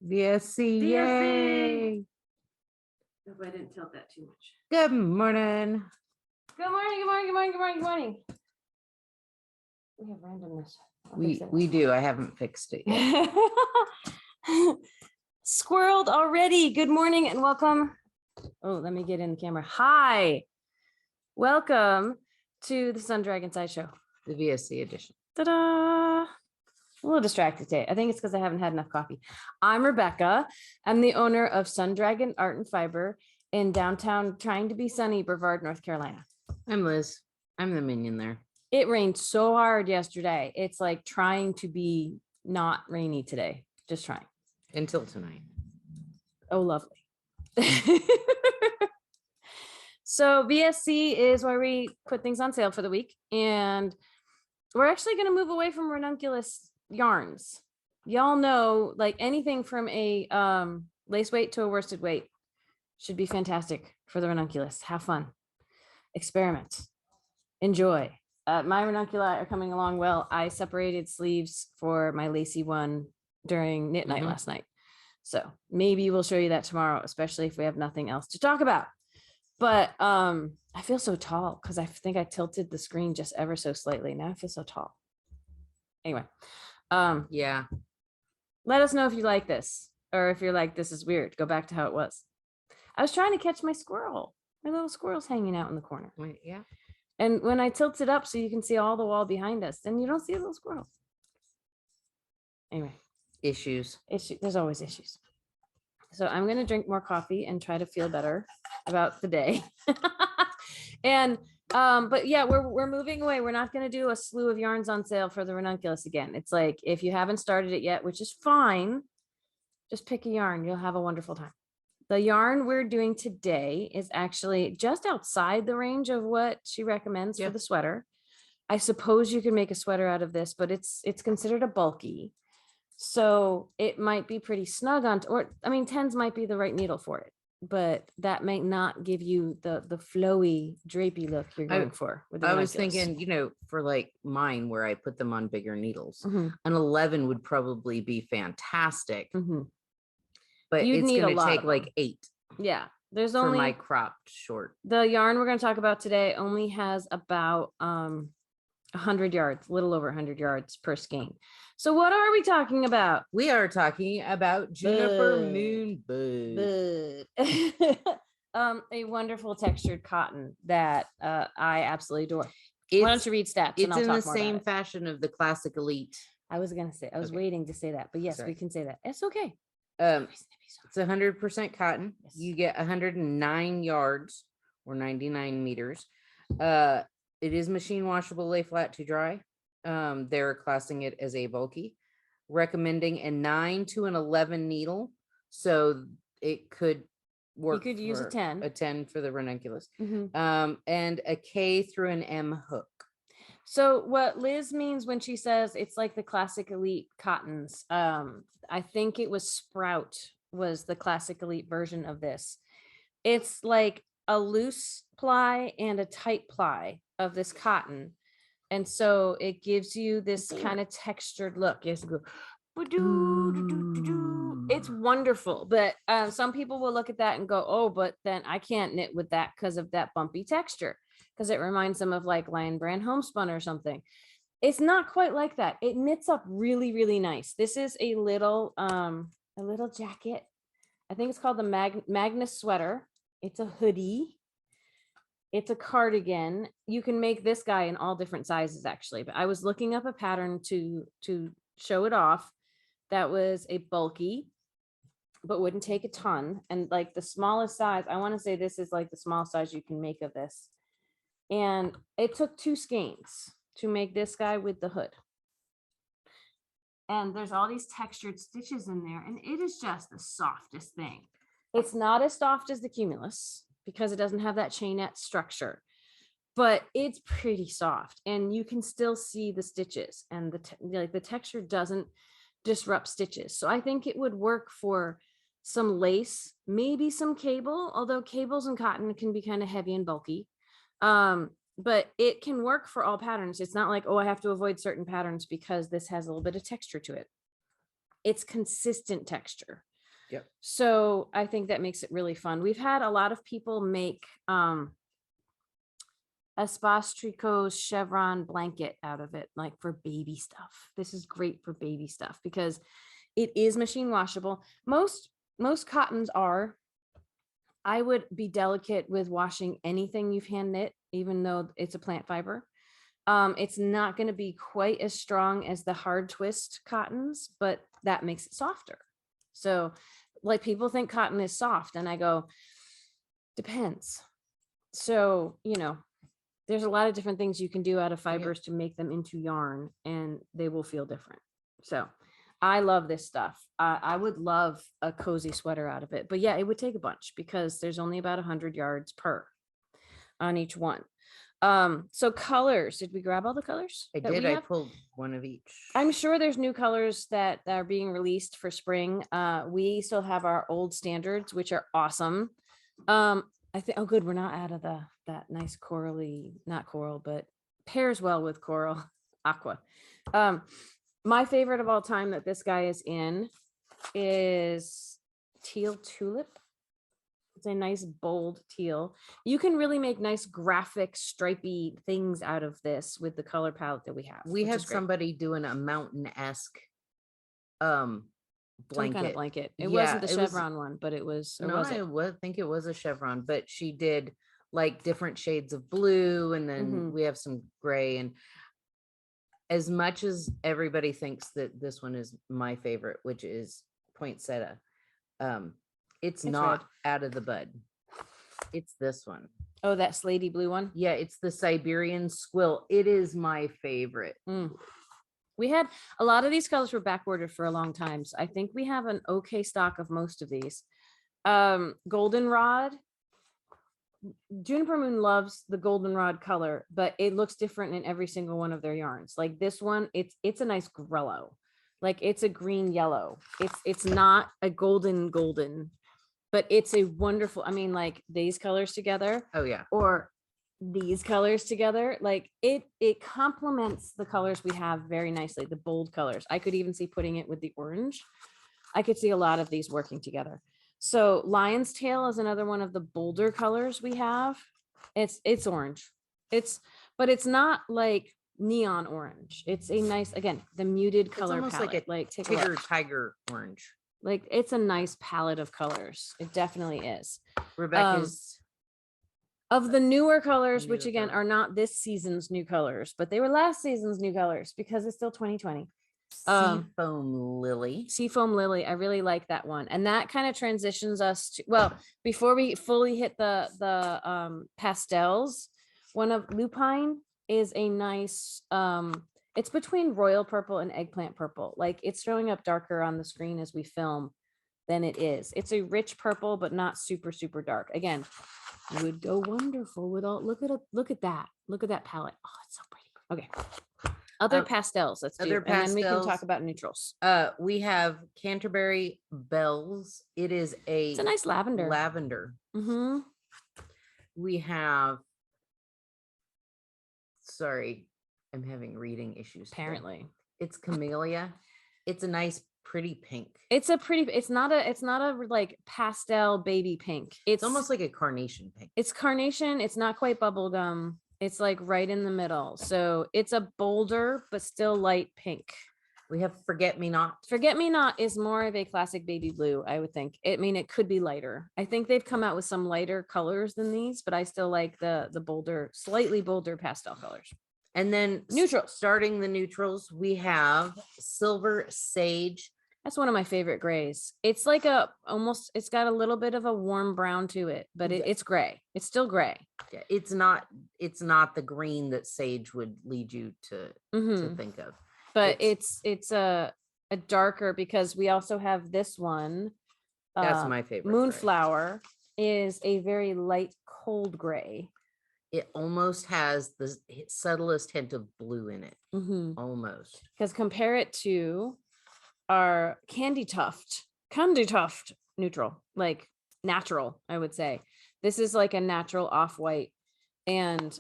VSC, yay! Hope I didn't tilt that too much. Good morning. Good morning, good morning, good morning, good morning, good morning. We have randomness. We do. I haven't fixed it yet. Squirreled already. Good morning and welcome. Oh, let me get in the camera. Hi. Welcome to the Sun Dragon Sideshow. The VSC edition. Ta-da! A little distracted today. I think it's because I haven't had enough coffee. I'm Rebecca. I'm the owner of Sun Dragon Art and Fiber in downtown, trying to be sunny, Brevard, North Carolina. I'm Liz. I'm the minion there. It rained so hard yesterday. It's like trying to be not rainy today. Just trying. Until tonight. Oh, lovely. So VSC is where we put things on sale for the week. And we're actually going to move away from ranunculus yarns. Y'all know, like anything from a lace weight to a worsted weight should be fantastic for the ranunculus. Have fun. Experiment. Enjoy. My ranunculi are coming along well. I separated sleeves for my lacy one during knit night last night. So maybe we'll show you that tomorrow, especially if we have nothing else to talk about. But I feel so tall because I think I tilted the screen just ever so slightly. Now I feel so tall. Anyway, yeah. Let us know if you like this or if you're like, this is weird. Go back to how it was. I was trying to catch my squirrel. My little squirrel's hanging out in the corner. Wait, yeah. And when I tilt it up so you can see all the wall behind us, then you don't see a little squirrel. Anyway. Issues. There's always issues. So I'm going to drink more coffee and try to feel better about the day. And but yeah, we're moving away. We're not going to do a slew of yarns on sale for the ranunculus again. It's like, if you haven't started it yet, which is fine, just pick a yarn. You'll have a wonderful time. The yarn we're doing today is actually just outside the range of what she recommends for the sweater. I suppose you can make a sweater out of this, but it's considered a bulky. So it might be pretty snug on, or I mean, 10s might be the right needle for it, but that may not give you the flowy, drapey look you're going for. With the I was ranunculus. thinking, for like mine, where I put them on bigger needles, an 11 would probably be fantastic. But You'd it's need going a to lot take of like 8. Yeah, there's for only my cropped short. The yarn we're going to talk about today only has about 100 yards, a little over 100 yards per skein. So what are we talking about? We are talking about Juniper Moon Bud. A wonderful textured cotton that I absolutely adore. Why don't you read stats? It's in the same fashion of the Classic Elite. I was going to say, I was waiting to say that, but yes, we can say that. It's okay. It's 100% cotton. Yes. You get 109 yards or 99 meters. It is machine washable, lay flat to dry. They're classing it as a bulky, recommending a 9 to an 11 needle. So it could work. You could use a 10. A 10 for the ranunculus. And a K through an M hook. So what Liz means when she says it's like the Classic Elite cottons, I think it was Sprout was the Classic Elite version of this. It's like a loose ply and a tight ply of this cotton. And so it gives you this kind of textured look. Yes, go. It's wonderful. But some people will look at that and go, oh, but then I can't knit with that because of that bumpy texture. Because it reminds them of like Lion Brand Homespun or something. It's not quite like that. It knits up really, really nice. This is a little jacket. I think it's called the Magnus Sweater. It's a hoodie. It's a cardigan. You can make this guy in all different sizes, actually. But I was looking up a pattern to show it off. That was a bulky, but wouldn't take a ton. And like the smallest size, I want to say this is like the smallest size you can make of this. And it took 2 skeins to make this guy with the hood. And there's all these textured stitches in there. And it is just the softest thing. It's not as soft as the Cumulus because it doesn't have that chainette structure. But it's pretty soft. And you can still see the stitches. And the texture doesn't disrupt stitches. So I think it would work for some lace, maybe some cable. Although cables and cotton can be kind of heavy and bulky. But it can work for all patterns. It's not like, oh, I have to avoid certain patterns because this has a little bit of texture to it. It's consistent texture. Yep. So I think that makes it really fun. We've had a lot of people make Espace Tricot's chevron blanket out of it, like for baby stuff. This is great for baby stuff because it is machine washable. Most cottons are. I would be delicate with washing anything you've hand knit, even though it's a plant fiber. It's not going to be quite as strong as the hard twist cottons, but that makes it softer. So like people think cotton is soft and I go, depends. So, you know, there's a lot of different things you can do out of fibers to make them into yarn and they will feel different. So I love this stuff. I would love a cozy sweater out of it, but yeah, it would take a bunch because there's only about 100 yards per on each one. So colors, did we grab all the colors? I did. I pulled one of each. I'm sure there's new colors that are being released for spring. We still have our old standards, which are awesome. I think, oh good, we're not out of that nice corally, not coral, but pairs well with coral aqua. My favorite of all time that this guy is in is teal tulip. It's a nice bold teal. You can really make nice graphic stripy things out of this with the color palette that we have. We had somebody doing a mountain-esque blanket. Some kind of blanket. It wasn't the chevron one, but it was. Or no, was it? I think it was a chevron, but she did like different shades of blue, and then we have some gray. And as much as everybody thinks that this one is my favorite, which is Poinsettia, it's not red. Out of the bud. It's this one. Oh, that slatey blue one. Yeah, it's the Siberian Squill. It is my favorite. We had a lot of these colors were back ordered for a long time. So I think we have an okay stock of most of these. Goldenrod. Juniper Moon loves the goldenrod color, but it looks different in every single one of their yarns. Like this one, it's a nice grello. Like it's a green yellow. It's not a golden, but it's a wonderful, I mean, like these colors together. Oh yeah. Or these colors together, like it complements the colors we have very nicely, the bold colors. I could even see putting it with the orange. I could see a lot of these working together. So lion's tail is another one of the bolder colors we have. It's orange. But it's not like neon orange. It's a nice, again, the muted color almost palette. Like a tiger orange. Like it's a nice palette of colors. It definitely is. Rebecca's of the newer colors, which again are not this season's new colors, but they were last season's new colors because it's still 2020. Seafoam Lily. I really like that one. And that kind of transitions us to, well, before we fully hit the pastels, one of Lupine is a nice, it's between royal purple and eggplant purple. Like it's showing up darker on the screen as we film than it is. It's a rich purple, but not super, super dark. Again, would go wonderful with all, look at that palette. Oh, it's so pretty. Okay. Other pastels, let's do. And then we can talk about neutrals. We have Canterbury Bells. It's a nice lavender. We have, sorry, I'm having reading issues. Apparently. It's Camellia. It's a nice pretty pink. It's not a like pastel baby pink. It's almost like a carnation pink. It's carnation. It's not quite bubblegum. It's like right in the middle. So it's a bolder, but still light pink. We have Forget Me Not. Forget Me Not is more of a classic baby blue, I would think. I mean, it could be lighter. I think they've come out with some lighter colors than these, but I still like the bolder, slightly bolder pastel colors. And then neutrals. Starting the neutrals, we have Silver Sage. That's one of my favorite grays. It's like it's got a little bit of a warm brown to it, but it's gray. It's still gray. Yeah, it's not the green that sage would lead you to think of. But it's a darker, because we also have this one. That's my favorite. Moonflower is a very light cold gray. It almost has the subtlest hint of blue in it. Almost. Because compare it to our Candy Tuft neutral, like natural, I would say. This is like a natural off-white. And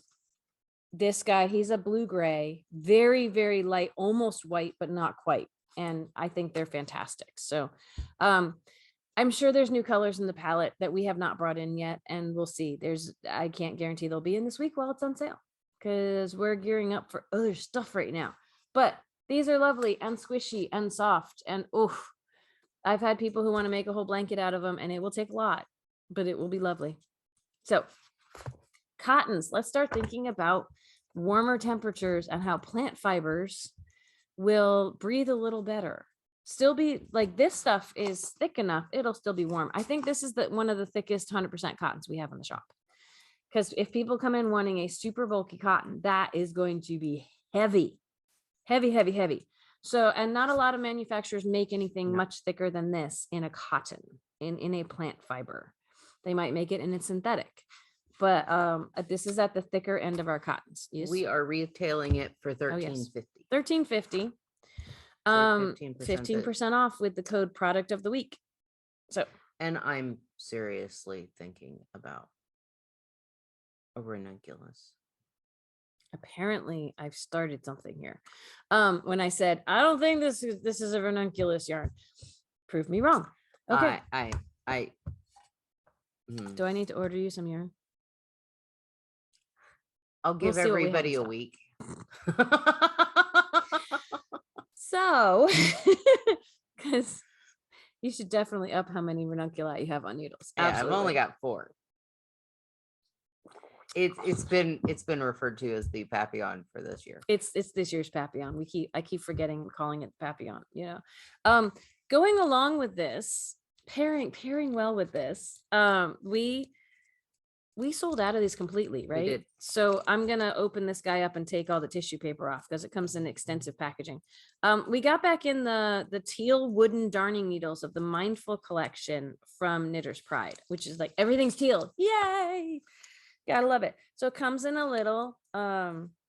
this guy, he's a blue-gray, very, very light, almost white, but not quite. And I think they're fantastic. So I I'm sure there's new colors in the palette that we have not brought in yet, and we'll see. I can't guarantee they'll be in this week while it's on sale, because we're gearing up for other stuff right now. But these are lovely and squishy and soft, and oof, I've had people who want to make a whole blanket out of them, and it will take a lot, but it will be lovely. So cottons, let's start thinking about warmer temperatures and how plant fibers will breathe a little better. Still be like, this stuff is thick enough, it'll still be warm. I think this is one of the thickest 100% cottons we have in the shop, because if people come in wanting a super bulky cotton, that is going to be heavy. So, and not a lot of manufacturers make anything much thicker than this in a cotton, in a plant fiber. They might make it in a synthetic, but this is at the thicker end of our cottons. Yes. We are retailing it for $13.50. $13.50. 15% off with the code product of the week. So, and I'm seriously thinking about a ranunculus. Apparently I've started something here. When I said I don't think this is a ranunculus yarn, prove me wrong. Okay. Do I need to order you some yarn? I'll give everybody a week. So, because you should definitely up how many ranunculi you have on needles. Yeah, I've only got 4. It's been referred to as the Papillon for this year. It's this year's Papillon. I keep forgetting calling it Papillon, going along with this, pairing well with this, we sold out of these completely, right? We did. So I'm gonna open this guy up and take all the tissue paper off, because it comes in extensive packaging. We got back in the teal wooden darning needles of the Mindful collection from Knitter's Pride, which is like everything's teal. Yay! Gotta love it. So it comes in a little,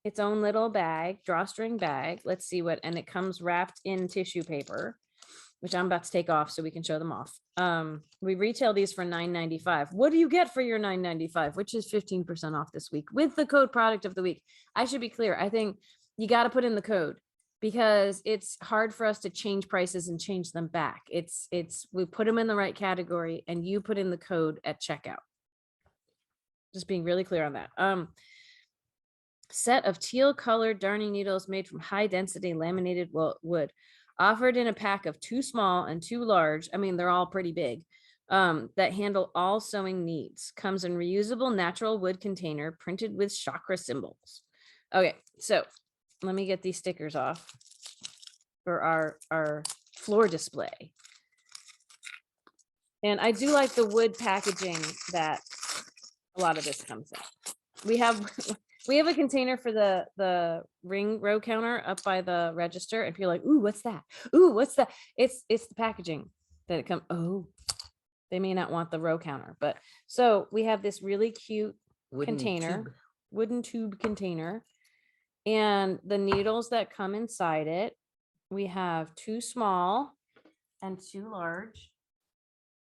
its own little bag, drawstring bag. Let's see and it comes wrapped in tissue paper, which I'm about to take off so we can show them off. We retail these for $9.95. What do you get for your $9.95, which is 15% off this week with the code product of the week? I should be clear. I think you got to put in the code, because it's hard for us to change prices and change them back. We put them in the right category, and you put in the code at checkout. Just being really clear on that. Set of teal colored darning needles made from high density laminated wood, offered in a pack of 2 small and 2 large. I mean, they're all pretty big, that handle all sewing needs. Comes in reusable natural wood container printed with chakra symbols. Okay, so let me get these stickers off for our floor display. And I do like the wood packaging that a lot of this comes in. We have a container for the ring row counter up by the register, and people are like, ooh, what's that? Ooh, what's that? It's the packaging that it comes. Oh, they may not want the row counter, but so we have this really cute wooden tube container, and the needles that come inside it, we have 2 small and 2 large.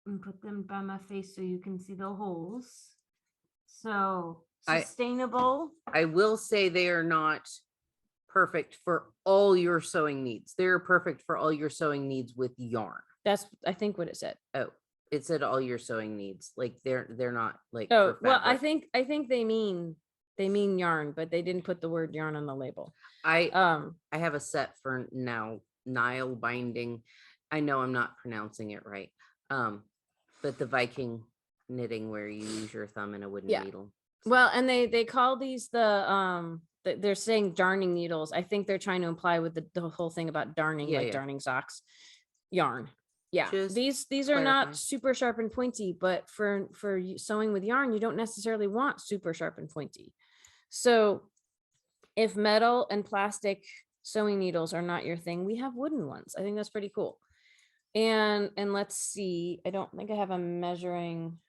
And put them by my face so you can see the holes. So sustainable. I will say they are not perfect for all your sewing needs. They're perfect for all your sewing needs with yarn. That's, I think, what it said. Oh, it said all your sewing needs. Like they're not like. Oh, well, I think they mean yarn, but they didn't put the word yarn on the label. I have a set for now, Nile binding. I know I'm not pronouncing it right. But the Viking knitting where you use your thumb in a wooden needle. Well, and they call these they're saying darning needles. I think they're trying to imply with the whole thing about darning, darning socks, yarn. Yeah, just these are not super sharp and pointy, but for sewing with yarn, you don't necessarily want super sharp and pointy. So if metal and plastic sewing needles are not your thing, we have wooden ones. I think that's pretty cool. And let's see, I don't think I have a measuring.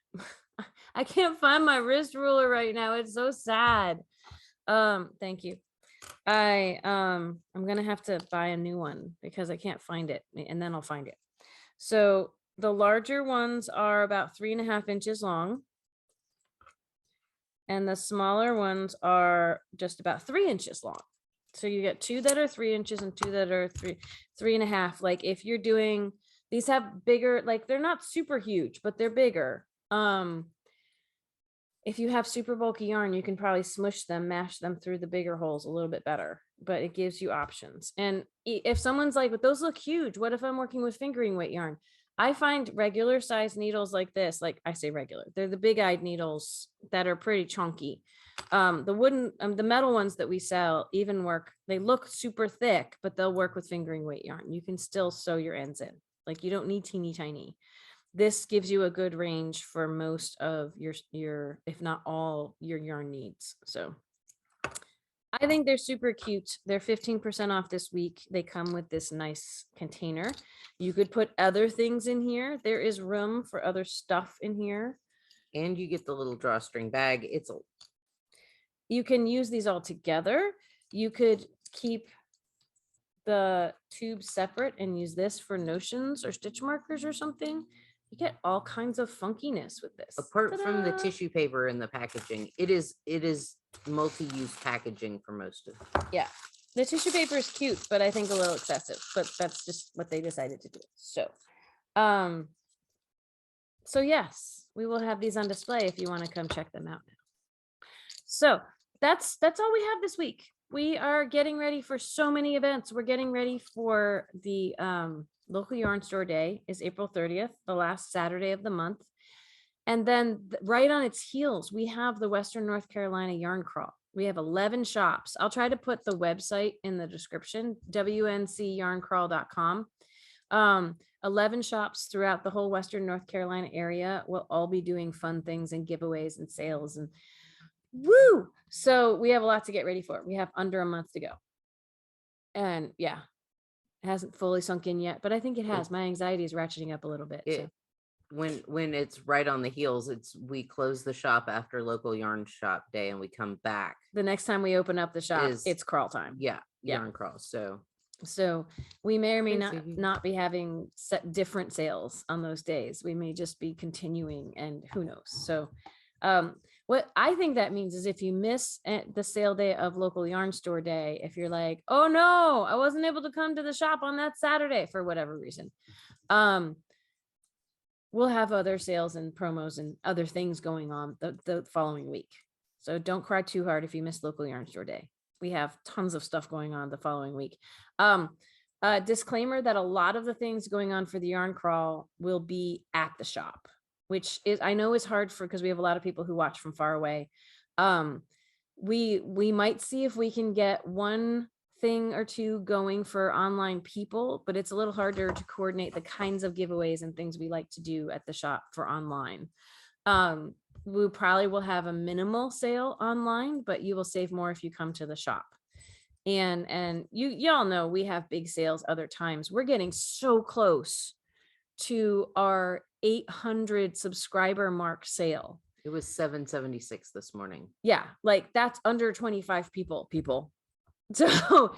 I can't find my wrist ruler right now. It's so sad. Thank you. I'm gonna have to buy a new one because I can't find it, and then I'll find it. So the larger ones are about 3.5 inches long, and the smaller ones are just about 3 inches long. So you get 2 that are 3 inches and 2 that are 3.5. Like if you're doing These have bigger, like they're not super huge, but they're bigger. If you have super bulky yarn, you can probably smush them, mash them through the bigger holes a little bit better, but it gives you options. And if someone's like, but those look huge, what if I'm working with fingering weight yarn? I find regular size needles like this, like I say regular, they're the big eyed needles that are pretty chunky. The wooden, the metal ones that we sell even work. They look super thick, but they'll work with fingering weight yarn. You can still sew your ends in. Like you don't need teeny tiny. This gives you a good range for most of your, if not all your yarn needs. So I think they're super cute. They're 15% off this week. They come with this nice container. You could put other things in here. There is room for other stuff in here. And you get the little drawstring bag. You can use these all together. You could keep the tubes separate and use this for notions or stitch markers or something. You get all kinds of funkiness with this. Apart from the tissue paper and the packaging, it is multi-use packaging for most of it. Yeah, the tissue paper is cute, but I think a little excessive, but that's just what they decided to do. So yes, we will have these on display if you want to come check them out now. So that's all we have this week. We are getting ready for so many events. We're getting ready for the local yarn store day is April 30th, the last Saturday of the month. And then right on its heels, we have the Western North Carolina Yarn Crawl. We have 11 shops. I'll try to put the website in the description, wncyarncrawl.com. 11 shops throughout the whole Western North Carolina area will all be doing fun things and giveaways and sales and woo. So we have a lot to get ready for. We have under a month to go. And yeah, it hasn't fully sunk in yet, but I think it has. My anxiety is ratcheting up a little bit. So. When it's right on the heels, we close the shop after local yarn shop day and we come back. The next time we open up the shop, it's crawl time. Yeah, yarn crawl. So we may or may not be having different sales on those days. We may just be continuing, and who knows. So what I think that means is if you miss the sale day of local yarn store day, if you're like, oh no, I wasn't able to come to the shop on that Saturday for whatever reason, we'll have other sales and promos and other things going on the following week. So don't cry too hard if you miss local yarn store day. We have tons of stuff going on the following week. Disclaimer that a lot of the things going on for the yarn crawl will be at the shop, which is, I know is hard because we have a lot of people who watch from far away. We might see if we can get one thing or two going for online people, but it's a little harder to coordinate the kinds of giveaways and things we like to do at the shop for online. We probably will have a minimal sale online, but you will save more if you come to the shop. And y'all know we have big sales other times. We're getting so close to our 800 subscriber mark sale. It was 776 this morning. Yeah, like that's under 25 people. So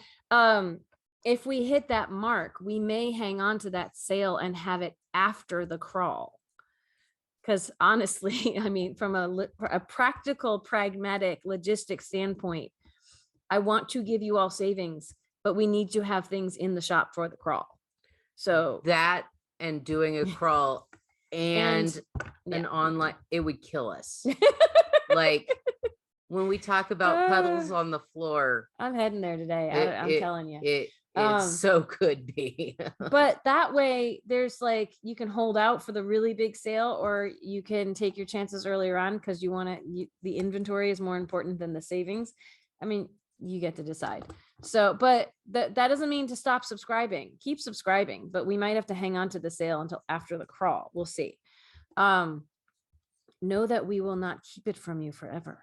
if we hit that mark, we may hang on to that sale and have it after the crawl. Because honestly, I mean, from a practical, pragmatic, logistic standpoint, I want to give you all savings, but we need to have things in the shop for the crawl. So that and doing a crawl and an online, it would kill us. Like when we talk about puddles on the floor, I'm heading there today. I'm telling you, it so could be. But that way, there's like you can hold out for the really big sale, or you can take your chances earlier on because you want to. The inventory is more important than the savings. I mean, you get to decide. So, but that doesn't mean to stop subscribing. Keep subscribing, but we might have to hang on to the sale until after the crawl. We'll see. Know that we will not keep it from you forever,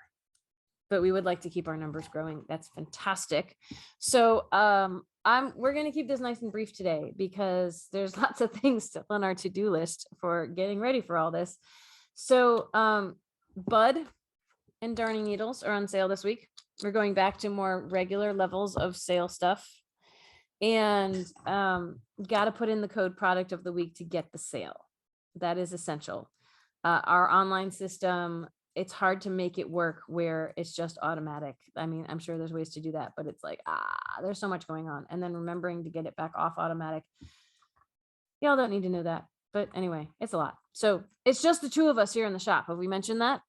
but we would like to keep our numbers growing. That's fantastic. So we're going to keep this nice and brief today because there's lots of things still on our to-do list for getting ready for all this. So Bud and darning needles are on sale this week. We're going back to more regular levels of sale stuff, and got to put in the code product of the week to get the sale. That is essential. Our online system, it's hard to make it work where it's just automatic. I mean, I'm sure there's ways to do that, but it's like, there's so much going on. And then remembering to get it back off automatic. Y'all don't need to know that. But anyway, it's a lot. So it's just the two of us here in the shop. Have we mentioned that?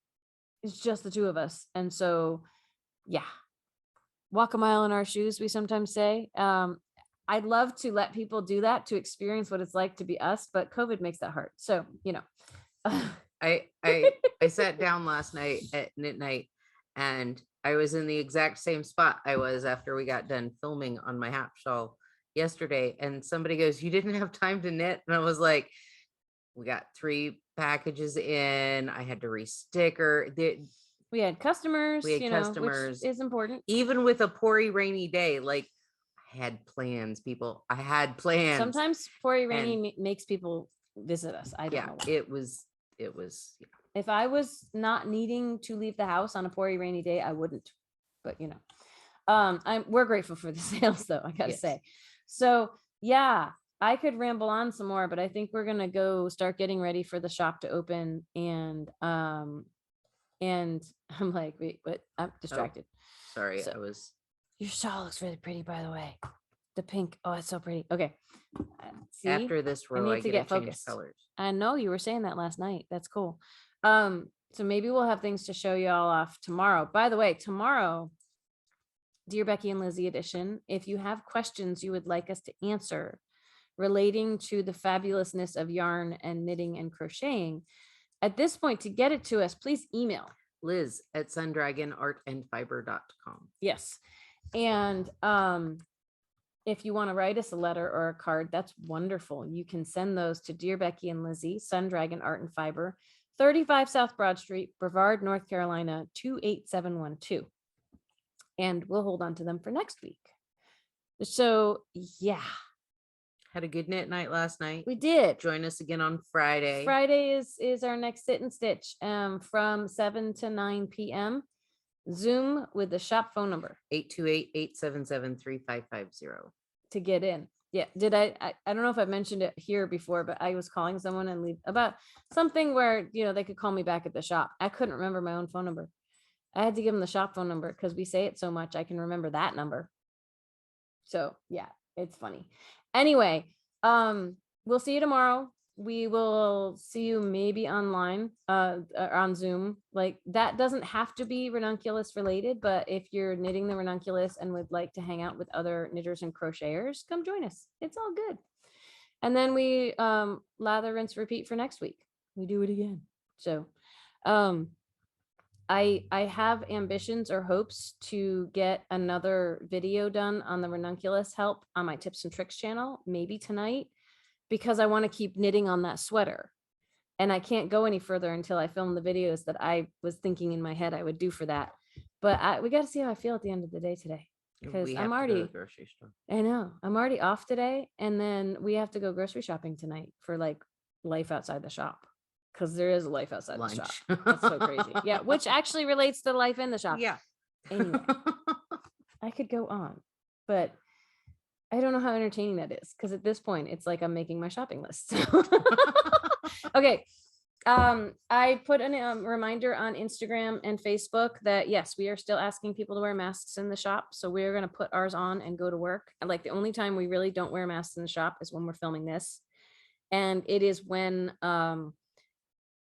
It's just the two of us. And so, yeah, walk a mile in our shoes, we sometimes say. I'd love to let people do that to experience what it's like to be us, but COVID makes that hard. So, I sat down last night at midnight and I was in the exact same spot I was after we got done filming on my half shawl yesterday. And somebody goes, "You didn't have time to knit?" And I was like, we got 3 packages in. I had to re-sticker. we had customers, We had customers. which is important. Even with a poury rainy day, like I had plans, people. I had plans. Sometimes poury rainy makes people visit us. I don't know why. It was yeah. If I was not needing to leave the house on a poury rainy day, I wouldn't. But we're grateful for the sales though, I gotta say. So yeah, I could ramble on some more, but I think we're gonna go start getting ready for the shop to open. And I'm like, wait, what? I'm distracted. Sorry, So- I was. Your shawl looks really pretty, by the way. The pink. Oh, it's so pretty. Okay. See? After this row, need I to get get to change focused. colors. I know you were saying that last night. That's cool. So maybe we'll have things to show you all off tomorrow. By the way, tomorrow, Dear Becky and Lizzy edition, if you have questions you would like us to answer relating to the fabulousness of yarn and knitting and crocheting, at this point, to get it to us, please email Liz at sundragonartandfiber.com. Yes. And if you want to write us a letter or a card, that's wonderful. You can send those to Dear Becky and Lizzy, Sun Dragon Art and Fiber, 35 South Broad Street, Brevard, North Carolina, 28712. And we'll hold on to them for next week. So yeah. Had a good knit night last night. We did. Join us again on Friday. Friday is our next sit and stitch from 7 to 9 p.m. Zoom with the shop phone number 828-877-3550 to get in. Yeah. Did I don't know if I mentioned it here before, but I was calling someone and leave about something where, they could call me back at the shop. I couldn't remember my own phone number. I had to give them the shop phone number because we say it so much. I can remember that number. So yeah, it's funny. Anyway, we'll see you tomorrow. We will see you maybe online, on Zoom. Like that doesn't have to be ranunculus related, but if you're knitting the ranunculus and would like to hang out with other knitters and crocheters, come join us. It's all good. And then we lather, rinse, repeat for next week. We do it again. So I have ambitions or hopes to get another video done on the ranunculus help on my tips and tricks channel, maybe tonight, because I want to keep knitting on that sweater. And I can't go any further until I film the videos that I was thinking in my head I would do for that. But we got to see how I feel at the end of the day today. Because I'm already, grocery store. I know, I'm already off today. And then we have to go grocery shopping tonight for like life outside the shop. Because there is a life outside the shop. That's so crazy. Yeah, which actually relates to life in the shop. Yeah. Anyway, I could go on, but I don't know how entertaining that is because at this point it's like I'm making my shopping list. Okay. I put a reminder on Instagram and Facebook that yes, we are still asking people to wear masks in the shop. So we're going to put ours on and go to work. And like the only time we really don't wear masks in the shop is when we're filming this. And it is when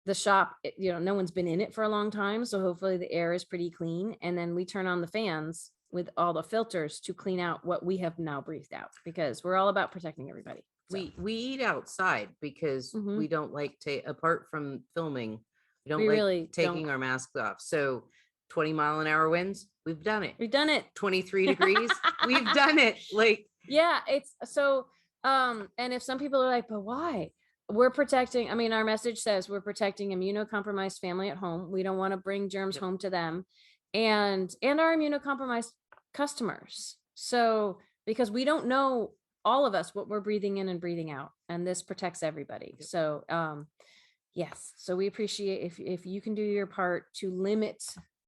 the shop, no one's been in it for a long time. So hopefully the air is pretty clean. And then we turn on the fans with all the filters to clean out what we have now breathed out because we're all about protecting everybody. So. We eat outside because we don't like to, apart from filming, we don't like really taking our masks off. So 20-mile-an-hour winds, we've done it. We've done it. 23 degrees, we've done it. Like, yeah, it's so, and if some people are like, but why? We're protecting, our message says we're protecting immunocompromised family at home. We don't want to bring germs home to them and our immunocompromised customers. So, because we don't know all of us what we're breathing in and breathing out, and this protects everybody. So, yes. So we appreciate if you can do your part to limit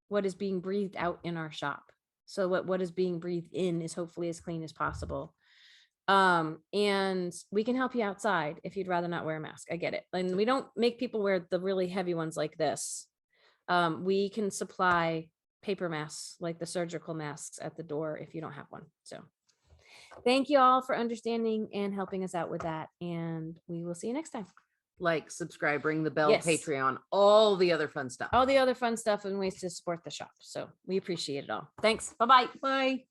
what is being breathed out in our shop. So what is being breathed in is hopefully as clean as possible. And we can help you outside if you'd rather not wear a mask. I get it. And we don't make people wear the really heavy ones like this. We can supply paper masks like the surgical masks at the door if you don't have one. So Thank you all for understanding and helping us out with that. And we will see you next time. Like, subscribe, ring the bell, Yes. Patreon, all the other fun stuff. All the other fun stuff and ways to support the shop. So we appreciate it all. Thanks. Bye-bye. Bye.